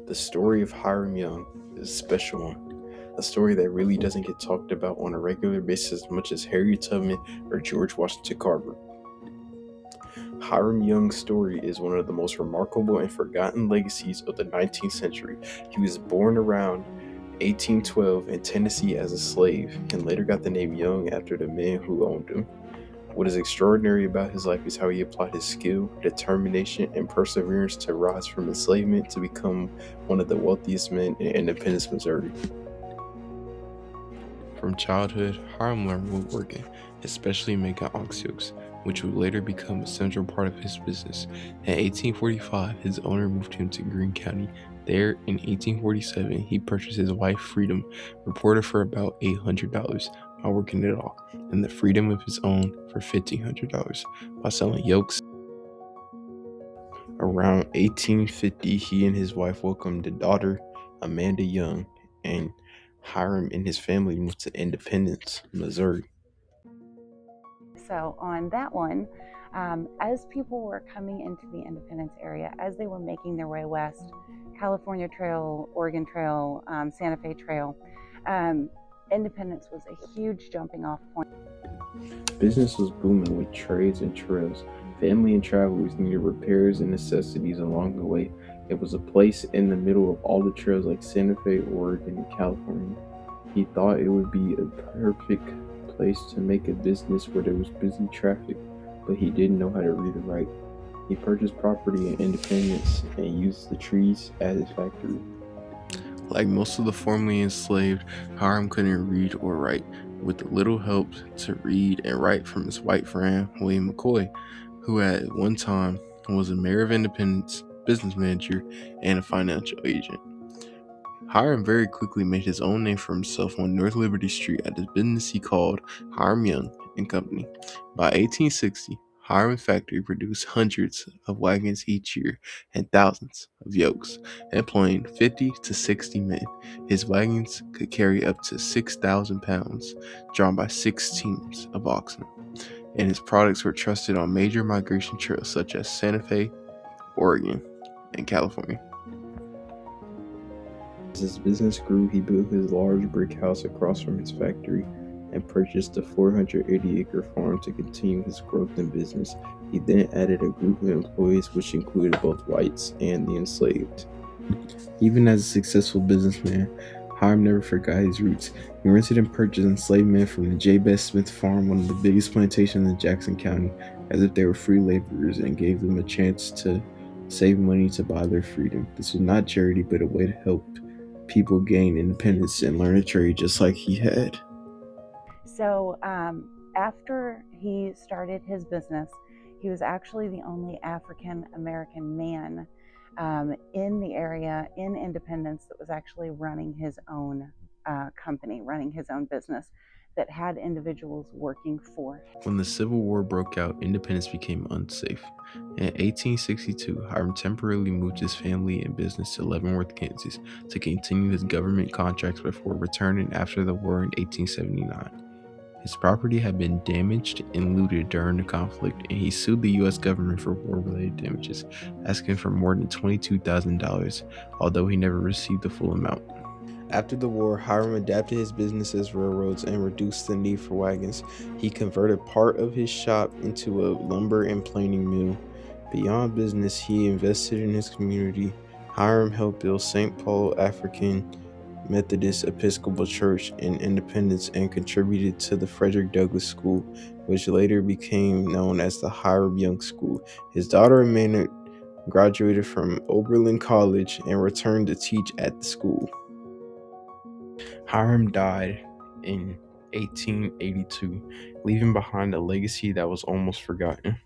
The story of Hiram Young is a special one, a story that really doesn't get talked about on a regular basis as much as Harriet Tubman or George Washington Carver. Hiram Young's story is one of the most remarkable and forgotten legacies of the 19th century. He was born around 1812 in Tennessee as a slave and later got the name Young after the men who owned him. What is extraordinary about his life is how he applied his skill, determination, and perseverance to rise from enslavement to become one of the wealthiest men in Independence, Missouri. From childhood, Hiram learned woodworking, especially making ox yokes, which would later become a central part of his business. In 1845, his owner moved him to Greene County. There, in 1847, he purchased his wife Freedom, reported for about $800 by working it all, and the freedom of his own for $1,500 by selling yokes. Around 1850, he and his wife welcomed a daughter, Amanda Young, and Hiram and his family moved to Independence, Missouri. So on that one, as people were coming into the Independence area, as they were making their way west, California Trail, Oregon Trail, Santa Fe Trail, Independence was a huge jumping off point. Business was booming with trades and trails. Family and travelers needed repairs and necessities along the way. It was a place in the middle of all the trails like Santa Fe, Oregon, and California. He thought it would be a perfect place to make a business where there was busy traffic, but he didn't know how to read or write. He purchased property in Independence and used the trees as his factory. Like most of the formerly enslaved, Hiram couldn't read or write, with little help to read and write from his white friend, William McCoy, who at one time was a mayor of Independence, business manager, and a financial agent. Hiram very quickly made his own name for himself on North Liberty Street at his business he called Hiram Young and Company. By 1860, Hiram factory produced hundreds of wagons each year and thousands of yokes, employing 50 to 60 men. His wagons could carry up to 6,000 pounds, drawn by 6 teams of oxen, and his products were trusted on major migration trails such as Santa Fe, Oregon, and California. As his business grew, he built his large brick house across from his factory and purchased a 480-acre farm to continue his growth in business. He then added a group of employees which included both whites and the enslaved. Even as a successful businessman, Hiram never forgot his roots. He rented and purchased enslaved men from the J. Bess Smith Farm, one of the biggest plantations in Jackson County, as if they were free laborers, and gave them a chance to save money to buy their freedom. This was not charity, but a way to help people gain independence and learn a trade just like he had. So after he started his business, he was actually the only African American man in the area in Independence that was actually running his own company, running his own business that had individuals working for him. When the Civil War broke out, Independence became unsafe. In 1862, Hiram temporarily moved his family and business to Leavenworth, Kansas, to continue his government contracts before returning after the war in 1879. His property had been damaged and looted during the conflict, and he sued the U.S. government for war-related damages, asking for more than $22,000, although he never received the full amount. After the war, Hiram adapted his business as railroads and reduced the need for wagons. He converted part of his shop into a lumber and planing mill. Beyond business, he invested in his community. Hiram helped build St. Paul African Methodist Episcopal Church in Independence and contributed to the Frederick Douglass School, which later became known as the Hiram Young School. His daughter Amanda graduated from Oberlin College and returned to teach at the school. Hiram died in 1882, leaving behind a legacy that was almost forgotten.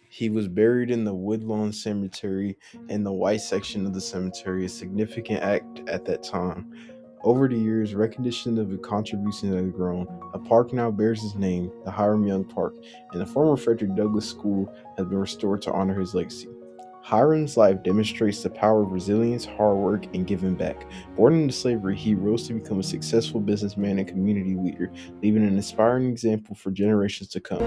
He was buried in the Woodlawn Cemetery in the white section of the cemetery, a significant act at that time. Over the years, recognition of his contributions has grown. A park now bears his name, the Hiram Young Park, and the former Frederick Douglass School has been restored to honor his legacy. Hiram's life demonstrates the power of resilience, hard work, and giving back. Born into slavery, he rose to become a successful businessman and community leader, leaving an inspiring example for generations to come.